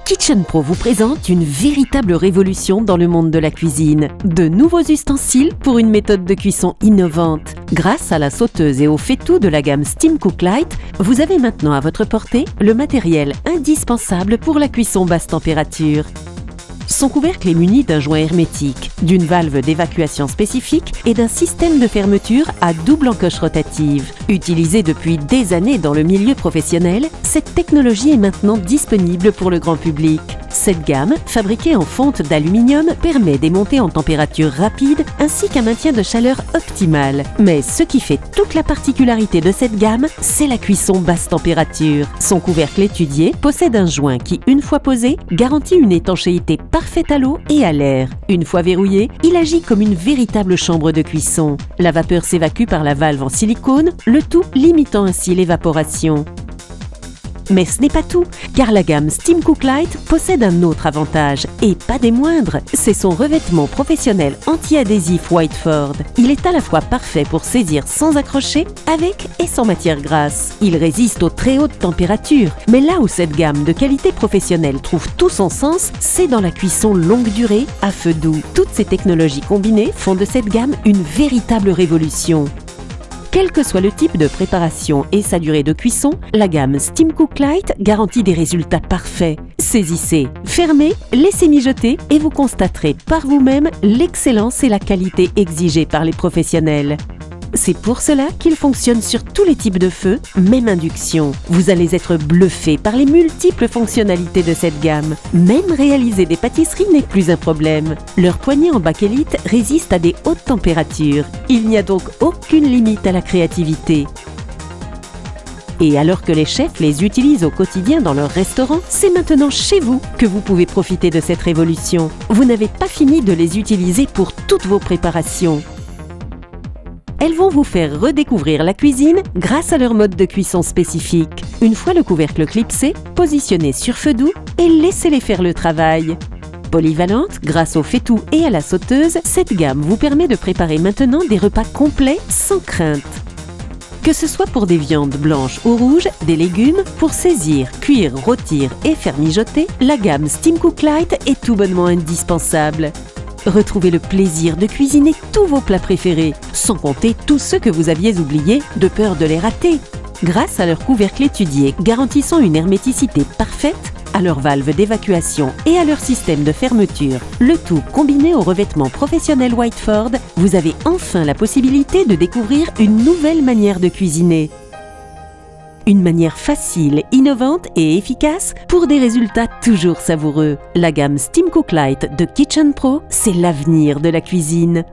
Kitchen Pro vous présente une véritable révolution dans le monde de la cuisine. De nouveaux ustensiles pour une méthode de cuisson innovante. Grâce à la sauteuse et au faitout de la gamme Steamcook Lite, vous avez maintenant à votre portée le matériel indispensable pour la cuisson basse température. Son couvercle est muni d'un joint hermétique, d'une valve d'évacuation spécifique et d'un système de fermeture à double encoche rotative. Utilisée depuis des années dans le milieu professionnel, cette technologie est maintenant disponible pour le grand public. Cette gamme, fabriquée en fonte d'aluminium, permet des montées en température rapide ainsi qu'un maintien de chaleur optimal. Mais ce qui fait toute la particularité de cette gamme, c'est la cuisson basse température. Son couvercle étudié possède un joint qui, une fois posé, garantit une étanchéité parfaite à l'eau et à l'air. Une fois verrouillé, il agit comme une véritable chambre de cuisson. La vapeur s'évacue par la valve en silicone, le tout limitant ainsi l'évaporation. Mais ce n'est pas tout, car la gamme Steamcook Lite possède un autre avantage, et pas des moindres, c'est son revêtement professionnel anti-adhésif Whiteford. Il est à la fois parfait pour saisir sans accrocher, avec et sans matière grasse. Il résiste aux très hautes températures, mais là où cette gamme de qualité professionnelle trouve tout son sens, c'est dans la cuisson longue durée à feu doux. Toutes ces technologies combinées font de cette gamme une véritable révolution. Quel que soit le type de préparation et sa durée de cuisson, la gamme Steamcook Lite garantit des résultats parfaits. Saisissez, fermez, laissez mijoter et vous constaterez par vous-même l'excellence et la qualité exigées par les professionnels. C'est pour cela qu'il fonctionne sur tous les types de feu, même induction. Vous allez être bluffé par les multiples fonctionnalités de cette gamme. Même réaliser des pâtisseries n'est plus un problème. Leur poignée en bakélite résiste à des hautes températures. Il n'y a donc aucune limite à la créativité. Et alors que les chefs les utilisent au quotidien dans leur restaurant, c'est maintenant chez vous que vous pouvez profiter de cette révolution. Vous n'avez pas fini de les utiliser pour toutes vos préparations. Elles vont vous faire redécouvrir la cuisine grâce à leur mode de cuisson spécifique. Une fois le couvercle clipsé, positionnez sur feu doux et laissez-les faire le travail. Polyvalente, grâce au faitout et à la sauteuse, cette gamme vous permet de préparer maintenant des repas complets sans crainte. Que ce soit pour des viandes blanches ou rouges, des légumes, pour saisir, cuire, rôtir et faire mijoter, la gamme Steamcook Lite est tout bonnement indispensable. Retrouvez le plaisir de cuisiner tous vos plats préférés, sans compter tous ceux que vous aviez oubliés de peur de les rater. Grâce à leur couvercle étudié garantissant une herméticité parfaite, à leur valve d'évacuation et à leur système de fermeture, le tout combiné au revêtement professionnel Whiteford, vous avez enfin la possibilité de découvrir une nouvelle manière de cuisiner. Une manière facile, innovante et efficace pour des résultats toujours savoureux. La gamme Steamcook Lite de Kitchen Pro, c'est l'avenir de la cuisine.